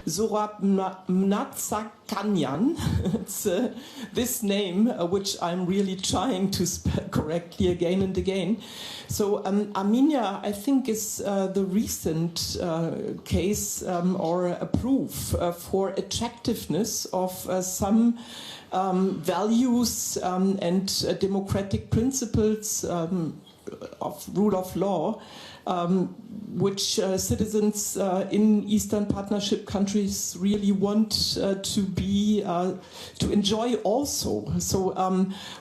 Zöhrabb Mnatsakanyan. It's this name, which I'm really trying to spell correctly again and again. So Armenia, I think, is the recent case or a proof for attractiveness of some values and democratic principles of rule of law, which citizens in Eastern Partnership countries really want to enjoy also. So,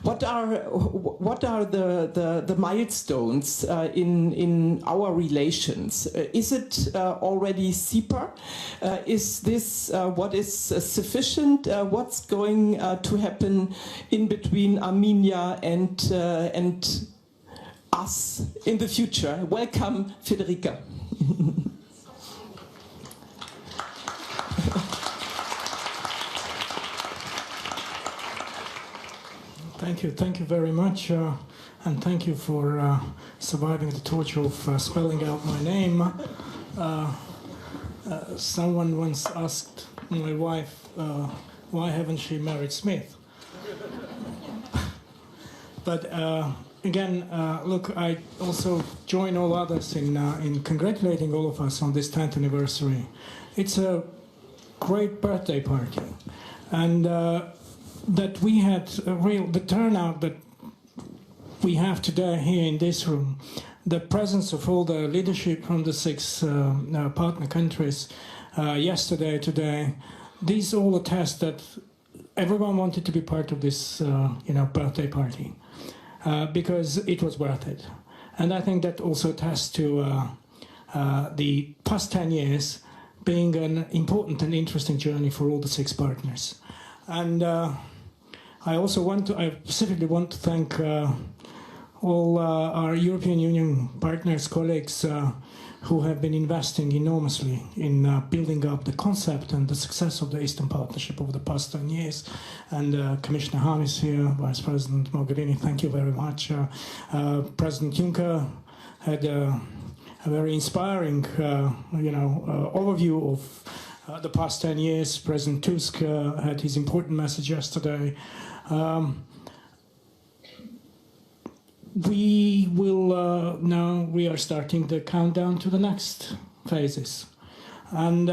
what are the milestones in our relations? Is it already CEPA? Is this what is sufficient? What's going to happen in between Armenia and us in the future? Welcome, Federica. Thank you very much, and thank you for surviving the torture of spelling out my name. Someone once asked my wife, why haven't she married Smith? But again, look, I also join all others in congratulating all of us on this 10th anniversary. It's a great birthday party, and that we had the turnout that we have today here in this room, the presence of all the leadership from the 6 partner countries yesterday, today, these all attest that everyone wanted to be part of this birthday party. Because it was worth it. And I think that also attests to the past 10 years being an important and interesting journey for all the 6 partners. And I specifically want to thank all our European Union partners, colleagues, who have been investing enormously in building up the concept and the success of the Eastern Partnership over the past 10 years. And Commissioner Hahn is here, Vice President Mogherini, thank you very much. President Juncker had a very inspiring overview of the past 10 years. President Tusk had his important message yesterday. We will now, we are starting the countdown to the next phases. And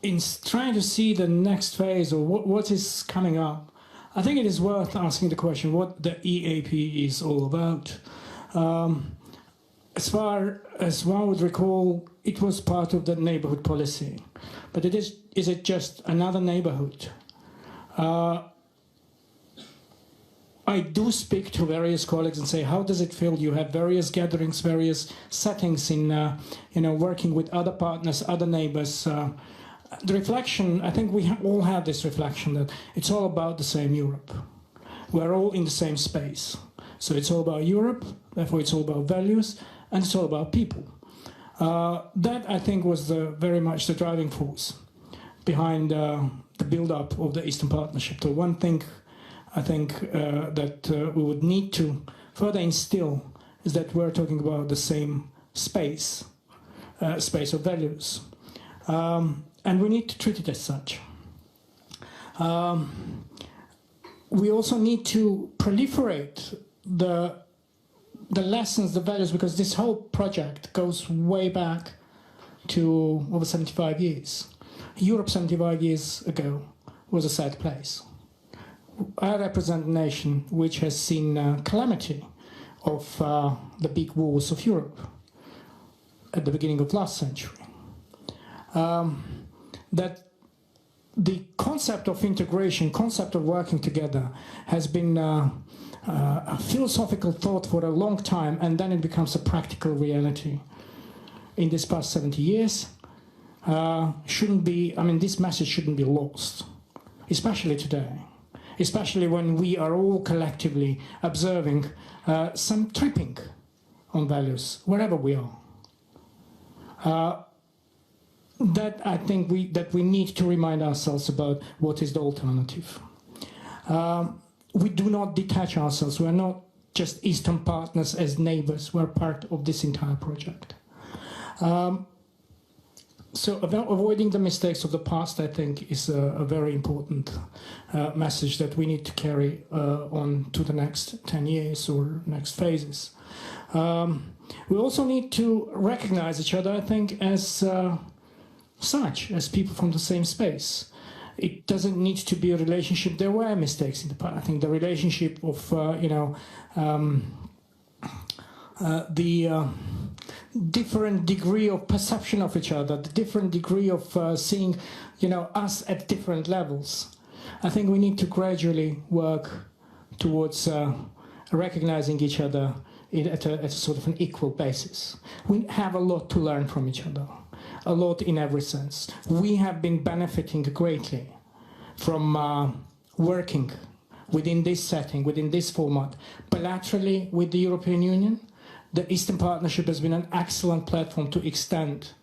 in trying to see the next phase or what is coming up, I think it is worth asking the question what the EAP is all about. As far as one would recall, it was part of the neighborhood policy. But is it just another neighborhood? I do speak to various colleagues and say, how does it feel? You have various gatherings, various settings in, working with other partners, other neighbors. The reflection, I think we all have this reflection that it's all about the same Europe. We're all in the same space. So it's all about Europe, therefore it's all about values, and it's all about people. That, I think, was very much the driving force behind the build-up of the Eastern Partnership. So one thing I think that we would need to further instill is that we're talking about the same space, space of values. And we need to treat it as such. We also need to proliferate the lessons, the values, because this whole project goes way back to over 75 years. Europe 75 years ago was a sad place. I represent a nation which has seen calamity of the big wars of Europe at the beginning of last century. That the concept of integration, concept of working together has been a philosophical thought for a long time, and then it becomes a practical reality. In this past 70 years, this message shouldn't be lost, especially today. Especially when we are all collectively observing some tripping on values, wherever we are. That I think we need to remind ourselves about what is the alternative. We do not detach ourselves. We are not just Eastern partners as neighbors. We are part of this entire project. So about avoiding the mistakes of the past, I think, is a very important message that we need to carry on to the next 10 years or next phases. We also need to recognize each other, I think, as such, as people from the same space. It doesn't need to be a relationship. There were mistakes in the past. I think the relationship of, the different degree of perception of each other, the different degree of seeing, us at different levels. I think we need to gradually work towards recognizing each other at a sort of an equal basis. We have a lot to learn from each other, a lot in every sense. We have been benefiting greatly from working within this setting, within this format, bilaterally with the European Union. The Eastern Partnership has been an excellent platform to extend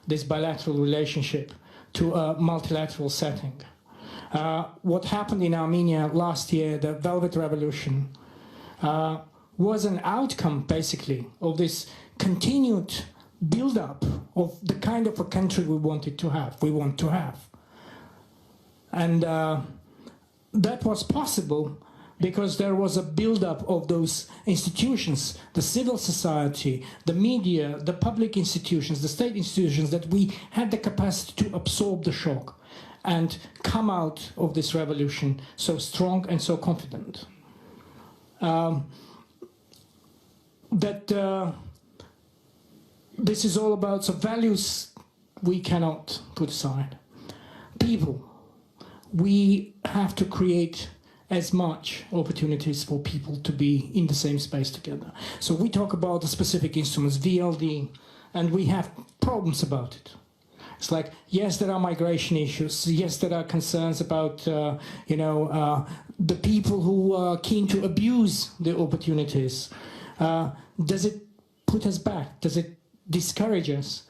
this bilateral relationship to a multilateral setting. What happened in Armenia last year, the Velvet Revolution, was an outcome, basically, of this continued build-up of the kind of a country we want to have. And that was possible because there was a build-up of those institutions, the civil society, the media, the public institutions, the state institutions, that we had the capacity to absorb the shock and come out of this revolution so strong and so confident. This is all about the values we cannot put aside. People, we have to create as much opportunities for people to be in the same space together. So we talk about the specific instruments, VLD, and we have problems about it. It's like, yes, there are migration issues. Yes, there are concerns about, the people who are keen to abuse the opportunities. Does it put us back? Does it discourage us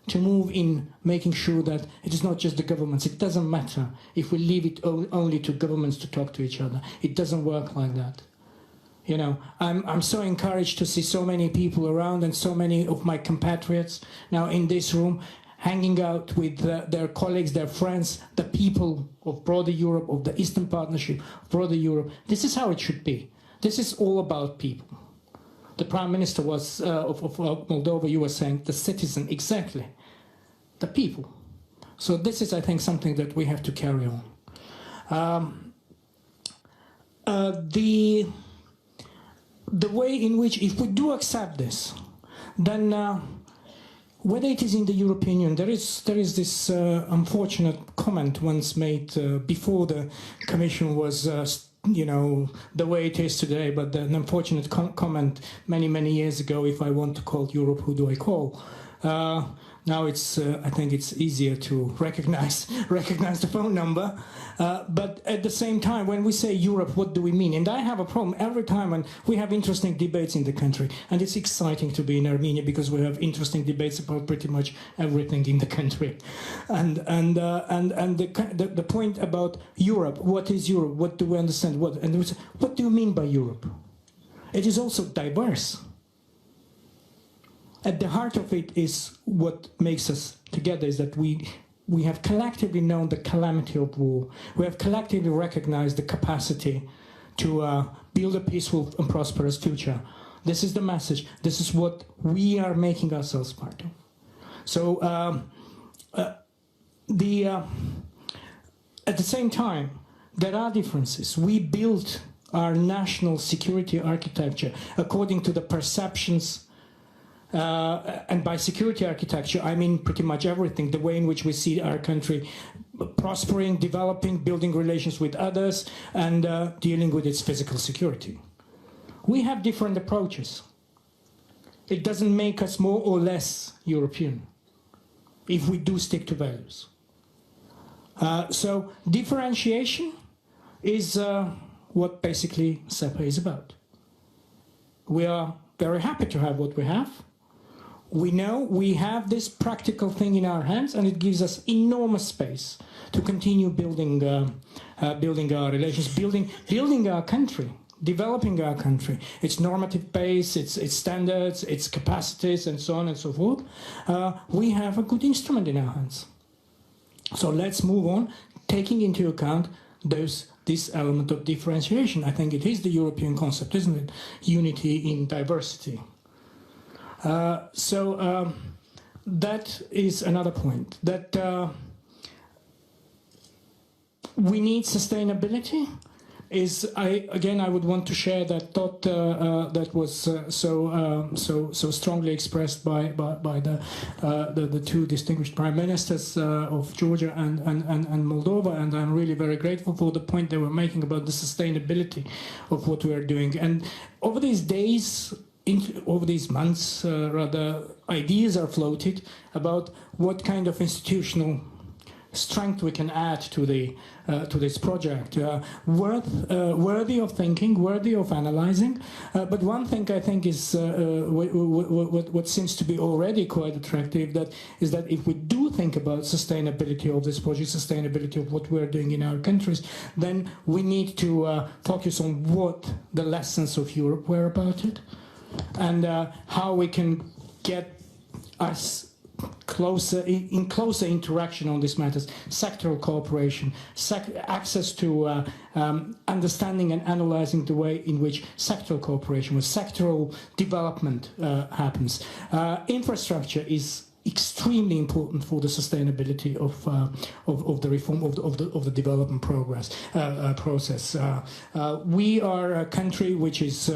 to move in making sure that it is not just the governments? It doesn't matter if we leave it only to governments to talk to each other. It doesn't work like that. I'm so encouraged to see so many people around and so many of my compatriots now in this room hanging out with their colleagues, their friends, the people of broader Europe, of the Eastern Partnership, broader Europe. This is how it should be. This is all about people. The Prime Minister was of Moldova, you were saying, the citizen, exactly. The people. So this is, I think, something that we have to carry on. The way in which, if we do accept this, then whether it is in the European Union, there is this unfortunate comment once made before the Commission was the way it is today, but an unfortunate comment many years ago, if I want to call Europe, who do I call? Now it's, I think it's easier to recognize the phone number. But at the same time, when we say Europe, what do we mean? And I have a problem every time when we have interesting debates in the country. And it's exciting to be in Armenia because we have interesting debates about pretty much everything in the country. And the point about Europe, what is Europe? What do we understand? What do you mean by Europe? It is also diverse. At the heart of it is what makes us together, is that we have collectively known the calamity of war. We have collectively recognized the capacity to build a peaceful and prosperous future. This is the message. This is what we are making ourselves part of. So at the same time, there are differences. We built our national security architecture according to the perceptions. And by security architecture, I mean pretty much everything, the way in which we see our country prospering, developing, building relations with others, and dealing with its physical security. We have different approaches. It doesn't make us more or less European if we do stick to values. So differentiation is what basically SEPA is about. We are very happy to have what we have. We know we have this practical thing in our hands, and it gives us enormous space to continue building our relations, building our country. developing our country, its normative base, its standards, its capacities, and so on and so forth, we have a good instrument in our hands. So let's move on, taking into account this element of differentiation. I think it is the European concept, isn't it? Unity in diversity. That is another point. That we need sustainability. I would want to share that thought that was so strongly expressed by the two distinguished prime ministers of Georgia and Moldova, and I'm really very grateful for the point they were making about the sustainability of what we are doing. And over these days, over these months, ideas are floated about what kind of institutional strength we can add to this project, worthy of thinking, worthy of analyzing. But one thing I think is what seems to be already quite attractive, is that if we do think about sustainability of this project, sustainability of what we're doing in our countries, then we need to focus on what the lessons of Europe were about it, and how we can get us closer interaction on these matters, sectoral cooperation, access to understanding and analyzing the way in which sectoral cooperation, with sectoral development happens. Infrastructure is extremely important for the sustainability of the reform of the development process. We are a country which has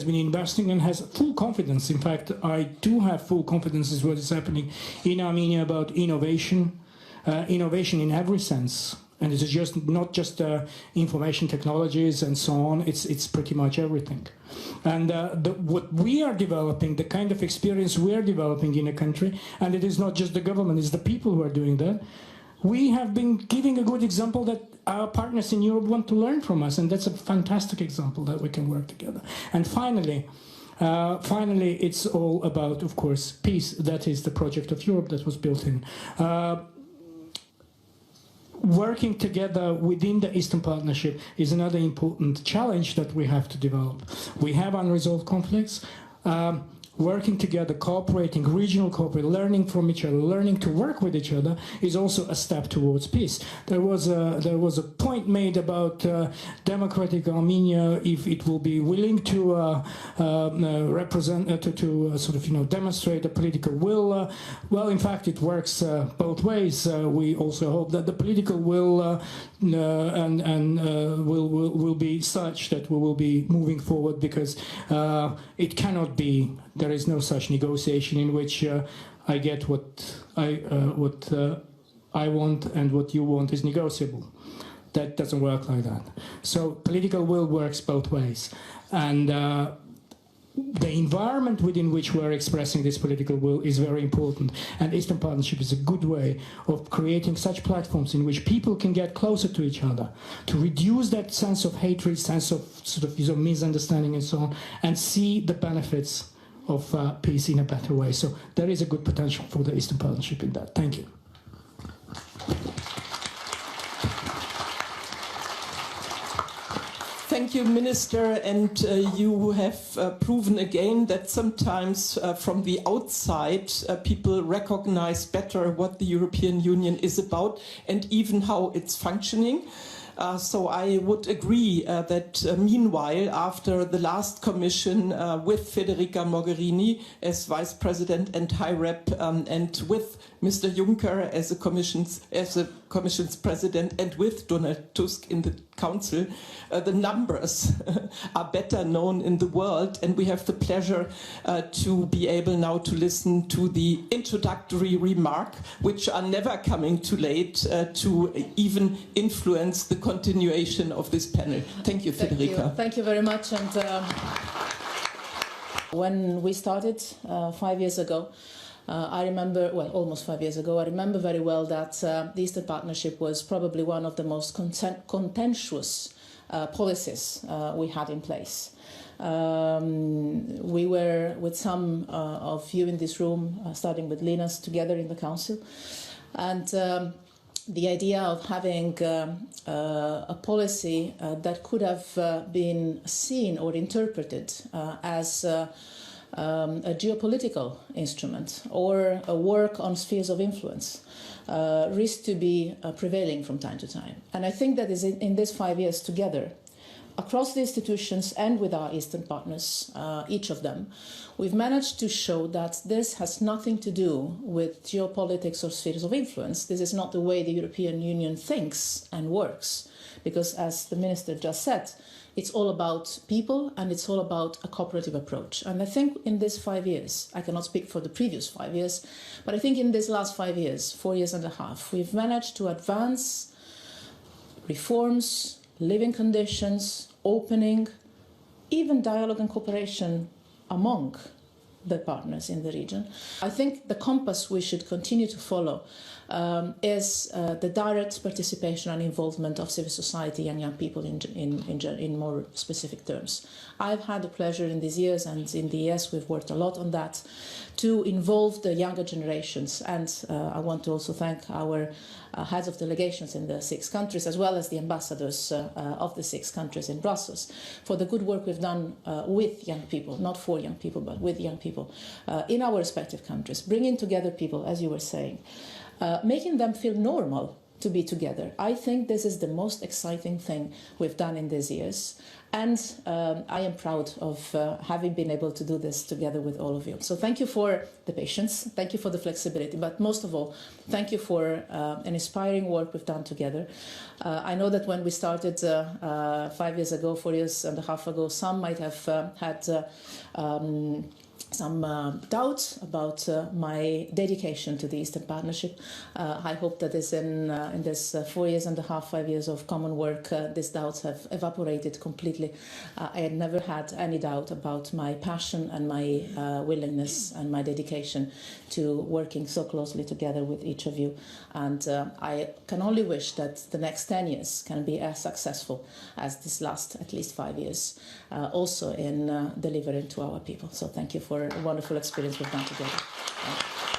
been investing and has full confidence. In fact, I do have full confidence in what is happening in Armenia about innovation in every sense. And it is not just information technologies and so on. It's pretty much everything. And what we are developing, the kind of experience we are developing in a country, and it is not just the government, it's the people who are doing that. We have been giving a good example that our partners in Europe want to learn from us, and that's a fantastic example that we can work together. And finally, it's all about, of course, peace. That is the project of Europe that was built in. Working together within the Eastern Partnership is another important challenge that we have to develop. We have unresolved conflicts. Working together, cooperating, regional cooperation, learning from each other, learning to work with each other is also a step towards peace. There was a point made about democratic Armenia, if it will be willing to represent, to demonstrate a political will. Well, in fact, it works both ways. We also hope that the political will will be such that we will be moving forward, because it cannot be. There is no such negotiation in which I get what I want and what you want is negotiable. That doesn't work like that. So political will works both ways, and the environment within which we are expressing this political will is very important. And Eastern Partnership is a good way of creating such platforms in which people can get closer to each other, to reduce that sense of hatred, sense of misunderstanding and so on, and see the benefits of peace in a better way. So there is a good potential for the Eastern Partnership in that. Thank you. Thank you, Minister. And you have proven again that sometimes from the outside people recognize better what the European Union is about and even how it's functioning. So I would agree that meanwhile, after the last commission with Federica Mogherini as Vice President and High Rep, and with Mr. Juncker as the Commission's President, and with Donald Tusk in the Council, the numbers are better known in the world, and we have the pleasure to be able now to listen to the introductory remark, which are never coming too late to even influence the continuation of this panel. Thank you, Federica. Thank you very much. And when we started 5 years ago, I remember, well, almost 5 years ago, I remember very well that the Eastern Partnership was probably one of the most contentious policies we had in place. We were with some of you in this room, starting with Linus, together in the Council. And the idea of having a policy that could have been seen or interpreted as a geopolitical instrument or a work on spheres of influence risks to be prevailing from time to time. And I think that is in these 5 years together, across the institutions and with our Eastern partners, each of them, we've managed to show that this has nothing to do with geopolitics or spheres of influence. This is not the way the European Union thinks and works, because as the Minister just said, it's all about people and it's all about a cooperative approach. And I think in these 5 years, I cannot speak for the previous 5 years, but I think in these last 5 years, 4 years and a half, we've managed to advance reforms, living conditions, opening, even dialogue and cooperation among the partners in the region. I think the compass we should continue to follow is the direct participation and involvement of civil society and young people in more specific terms. I've had the pleasure in these years, and in the ES we've worked a lot on that, to involve the younger generations. And I want to also thank our heads of delegations in the 6 countries, as well as the ambassadors of the 6 countries in Brussels, for the good work we've done with young people, not for young people, but with young people in our respective countries, bringing together people, as you were saying, making them feel normal to be together. I think this is the most exciting thing we've done in these years. And I am proud of having been able to do this together with all of you. So thank you for the patience, thank you for the flexibility, but most of all, thank you for an inspiring work we've done together. I know that when we started 5 years ago, 4 years and a half ago, some might have had some doubts about my dedication to the Eastern Partnership. I hope that in this 4 years and a half, 5 years of common work, these doubts have evaporated completely. I had never had any doubt about my passion and my willingness and my dedication to working so closely together with each of you. And I can only wish that the next 10 years can be as successful as this last at least 5 years, also in delivering to our people. So thank you for a wonderful experience we've done together.